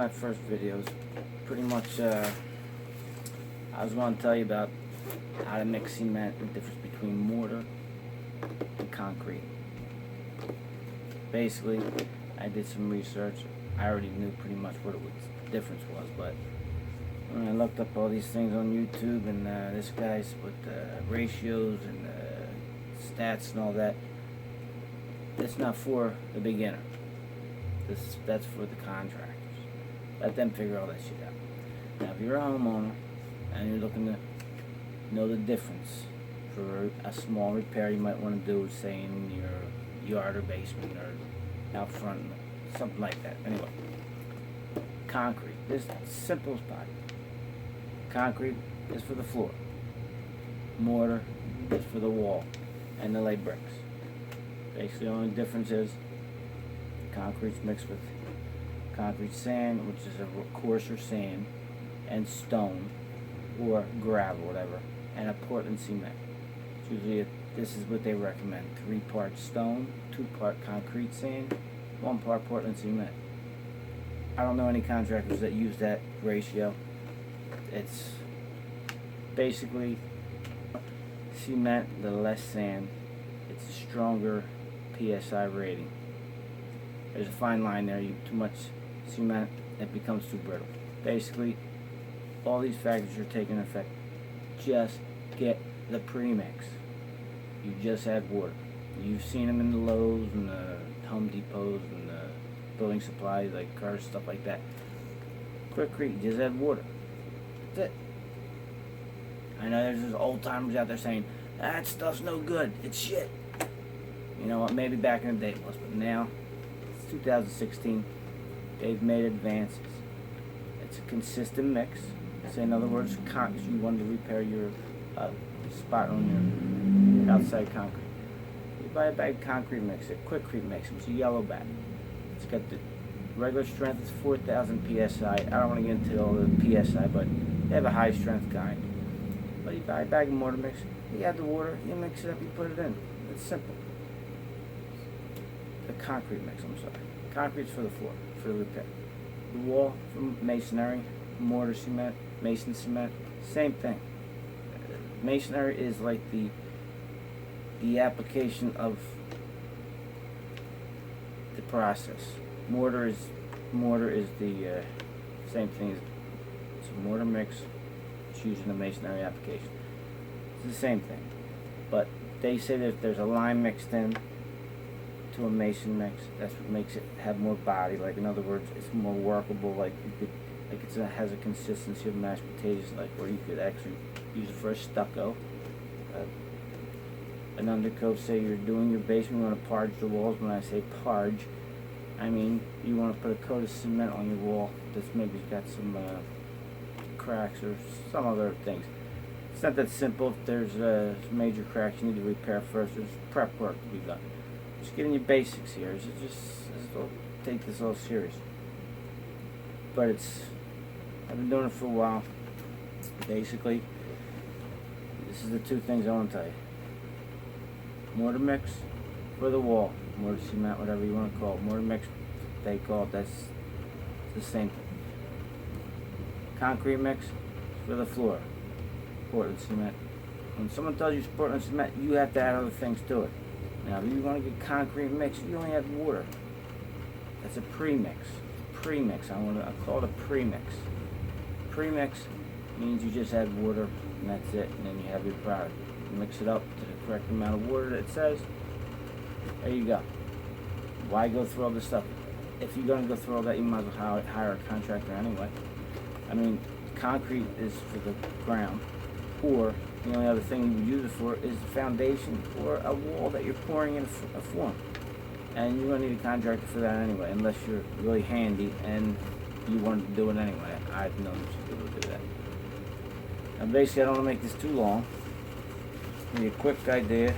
my first videos. Pretty much, I was going to tell you about how to mix cement and the difference between mortar and concrete. Basically, I did some research. I already knew pretty much what the difference was, but when I looked up all these things on YouTube, and this guy's with ratios and stats and all that, it's not for the beginner. That's for the contractors. Let them figure all that shit out. Now, if you're a homeowner and you're looking to know the difference for a small repair you might want to do, say in your yard or basement or out front, something like that. Anyway, concrete. This is the simplest part. Concrete is for the floor. Mortar is for the wall and the lay bricks. Basically, the only difference is concrete's mixed with concrete sand, which is a coarser sand, and stone or gravel, whatever, and a Portland cement. It's usually this is what they recommend: 3 parts stone, 2 part concrete sand, 1 part Portland cement. I don't know any contractors that use that ratio. It's basically cement, the less sand. It's a stronger PSI rating. There's a fine line there. Too much cement, it becomes too brittle. Basically, all these factors are taking effect. Just get the premix. You just add water. You've seen them in the Lowe's and the Home Depots and the building supplies like cars, stuff like that. Quick, just add water. That's it. I know there's those old timers out there saying that stuff's no good. It's shit. You know what? Maybe back in the day it was, but now it's 2016. They've made advances. It's a consistent mix. So in other words, you want to repair your spot on your outside concrete. You buy a bag of concrete mix, a quickcrete mix. It's a yellow bag. It's got the regular strength is 4,000 psi. I don't want to get into all the psi, but they have a high strength kind. But you buy a bag of mortar mix. You add the water. You mix it up. You put it in. It's simple. The concrete mix. I'm sorry. Concrete's for the floor, for the repair. The wall for masonry, mortar cement, mason cement, same thing. Masonry is like the application of the process. Mortar is the same thing as it's a mortar mix. It's used in the masonry application. It's the same thing, but they say that if there's a lime mixed in to a mason mix, that's what makes it have more body. Like, in other words, it's more workable. Like you could, like it has a consistency of mashed potatoes, like where you could actually use it for a stucco, an undercoat. Say you're doing your basement, you want to parge the walls. When I say parge, I mean you want to put a coat of cement on your wall that's maybe got some cracks or some other things. It's not that simple. If there's major cracks you need to repair first, there's prep work to be done. Just getting your basics here. Take this all serious. But I've been doing it for a while. Basically, this is the 2 things I want to tell you. Mortar mix for the wall, mortar cement, whatever you want to call it. Mortar mix, they call it. That's the same thing. Concrete mix for the floor, Portland cement. When someone tells you it's Portland cement, you have to add other things to it. Now, if you want to get concrete mix, you only add water. That's a premix. Premix. I call it a premix. Premix means you just add water and that's it, and then you have your product. You mix it up to the correct amount of water that it says. There you go. Why go through all this stuff? If you're going to go through all that, you might as well hire a contractor anyway. I mean, concrete is for the ground, or the only other thing you would use it for is the foundation or a wall that you're pouring in a form. And you're going to need a contractor for that anyway, unless you're really handy and you want to do it anyway. I've known people to do that. Now, basically, I don't want to make this too long. Give you a quick idea.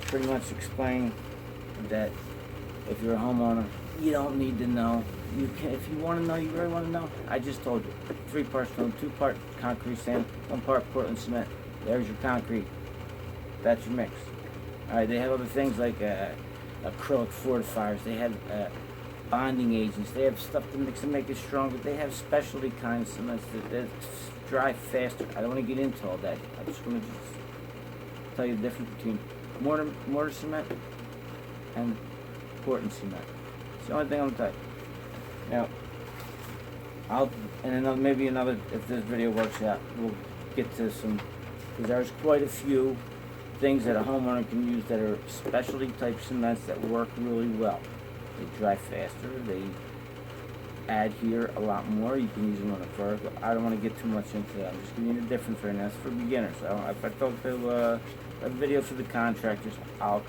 Pretty much explain that if you're a homeowner, you don't need to know. You can, if you want to know, you really want to know. I just told you. 3 parts stone, 2 part concrete sand, 1 part Portland cement. There's your concrete. That's your mix. Alright, they have other things like acrylic fortifiers. They have bonding agents. They have stuff to mix and make it stronger. They have specialty kinds of cements that dry faster. I don't want to get into all that. I'm just going to tell you the difference between mortar cement and Portland cement. It's the only thing I'm going to tell you. Now, maybe another, if this video works out, we'll get to some, because there's quite a few things that a homeowner can use that are specialty type cements that work really well. They dry faster, they adhere a lot more. You can use them on a vertical. I don't want to get too much into that. I'm just giving you the difference right now. It's for beginners. If I thought to a video for the contractors, I'll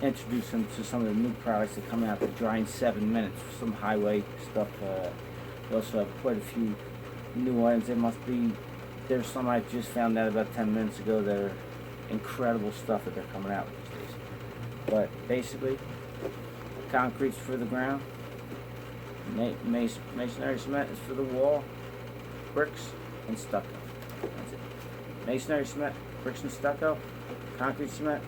introduce them to some of the new products that come out that dry in 7 minutes. Some highway stuff. We also have quite a few new items. There's some I just found out about 10 minutes ago that are incredible stuff that they're coming out with these days. But basically, concrete's for the ground. Masonry cement is for the wall. Bricks and stucco. That's it. Masonry cement, bricks and stucco. Concrete cement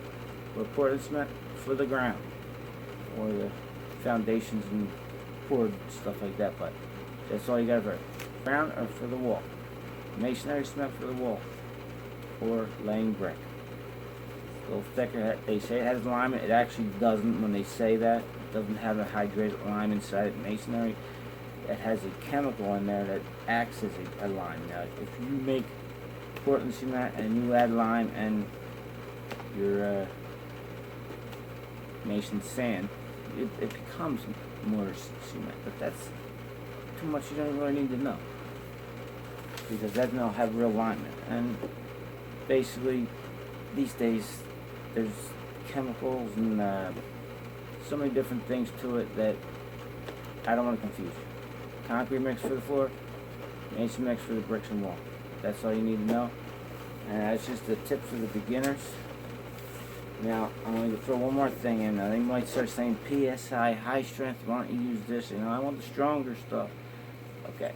or Portland cement for the ground, or the foundations and poured stuff like that. But that's all you got for ground or for the wall. Masonry cement for the wall, or laying brick. A little thicker. They say it has lime. It actually doesn't. When they say that, it doesn't have a hydrated lime inside it. Masonry, it has a chemical in there that acts as a lime. Now, if you make Portland cement and you add lime and your mason sand, it becomes mortar cement. But that's too much. You don't really need to know, because that don't have real lime in it. And basically, these days, there's chemicals and so many different things to it that I don't want to confuse you. Concrete mix for the floor, mason mix for the bricks and wall. That's all you need to know. And that's just a tip for the beginners. Now, I'm going to throw one more thing in. Now, they might start saying PSI, high strength, why don't you use this? You know, I want the stronger stuff. Okay.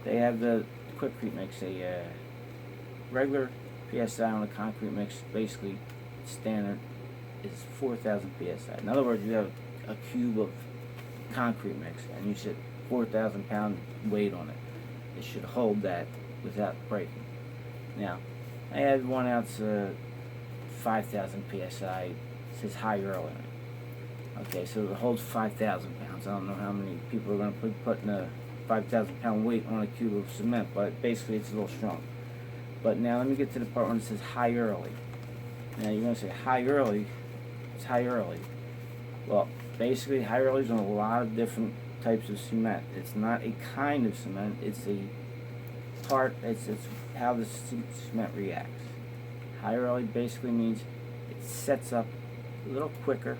They have the Quickcrete mix, a regular PSI on a concrete mix, basically standard, is 4,000 PSI. In other words, you have a cube of concrete mix and you set 4,000 pound weight on it. It should hold that without breaking. Now, I had 1 ounce 5,000 PSI. It says high earl in it. Okay, so it holds 5,000 pounds. I don't know how many people are going to be putting a 5,000 pound weight on a cube of cement, but basically it's a little strong. But now let me get to the part when it says high early. Now you're going to say high early. It's high early. Well, basically high early is on a lot of different types of cement. It's not a kind of cement. It's a part. It's how the cement reacts. High early basically means it sets up a little quicker.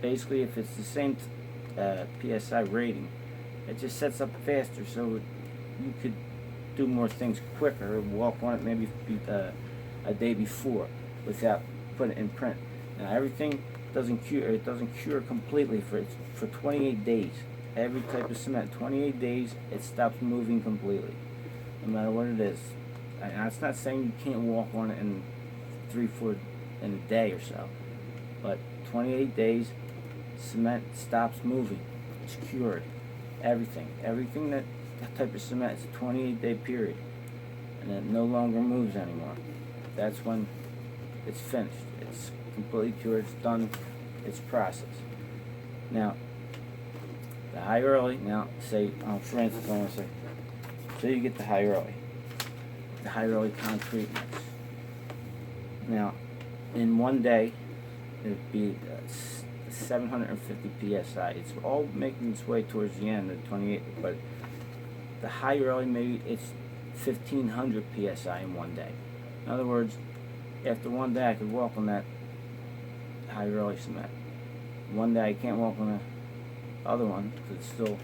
Basically, if it's the same PSI rating, it just sets up faster, so you could do more things quicker, walk on it maybe a day before without putting it in print. Now everything doesn't cure. It doesn't cure completely for 28 days. Every type of cement, 28 days, it stops moving completely, no matter what it is. And it's not saying you can't walk on it in 3-4 in a day or so, but 28 days, cement stops moving. It's cured. Everything that type of cement is a 28-day period, and it no longer moves anymore. That's when it's finished. It's completely cured. It's done. It's processed. Now, the high early. Now, say, for instance, I want to say you get the high early concrete mix. Now, in one day, it'd be 750 PSI. It's all making its way towards the end of 28, but the high early, maybe it's 1,500 PSI in one day. In other words, after one day I could walk on that high early cement. One day I can't walk on the other one because it still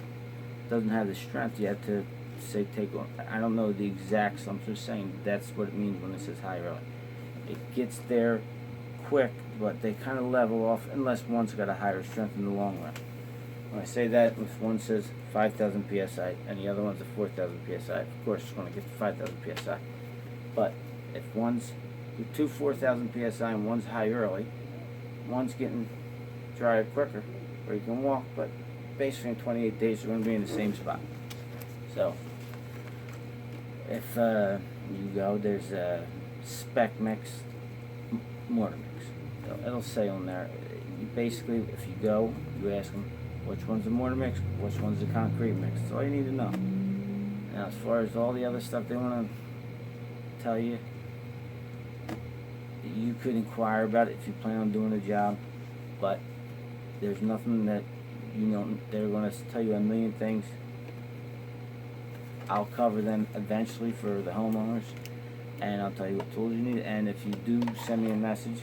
doesn't have the strength yet to say take on. I don't know the exact, I'm just saying that's what it means when it says high early. It gets there quick, but they kind of level off unless one's got a higher strength in the long run. When I say that, if one says 5,000 PSI and the other one's a 4,000 PSI, of course it's going to get to 5,000 PSI. But if one's two 4,000 PSI and one's high early, one's getting drier quicker, where you can walk, but basically in 28 days we're going to be in the same spot. So if you go, there's a spec mix, mortar mix. It'll say on there. You basically, if you go, you ask them which one's the mortar mix, which one's the concrete mix. That's all you need to know. Now, as far as all the other stuff they want to tell you, you could inquire about it if you plan on doing the job, but there's nothing that, you know, they're going to tell you a million things. I'll cover them eventually for the homeowners, and I'll tell you what tools you need, and if you do send me a message,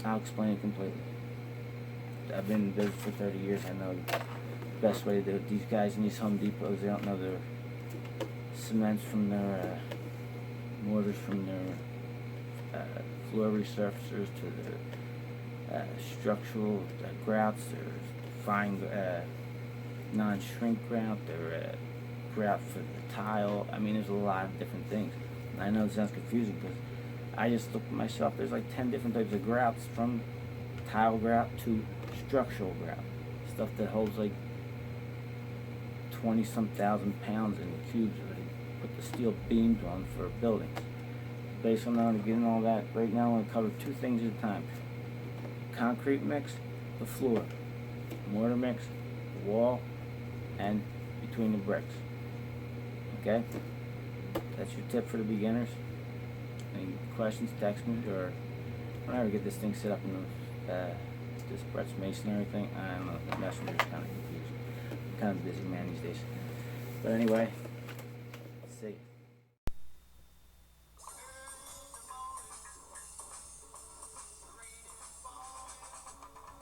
I'll explain it completely. I've been in business for 30 years. I know the best way to do it. These guys in these Home Depots, they don't know their cements from their mortars, from their floor resurfacers to the structural grouts, their fine non-shrink grout, their grout for the tile. I mean, there's a lot of different things. And I know it sounds confusing because I just looked at myself. There's like 10 different types of grouts, from tile grout to structural grout. Stuff that holds like 20-some thousand pounds in the cubes that they put the steel beams on for buildings. Based on that, getting all that, right now I'm going to cover two things at a time. Concrete mix, the floor. Mortar mix, the wall, and between the bricks. Okay? That's your tip for the beginners. Any questions, text me, or whenever I get this thing set up in this Bretsmasonry thing. I don't know, the messenger's kind of confused. I'm kind of busy man these days. But anyway,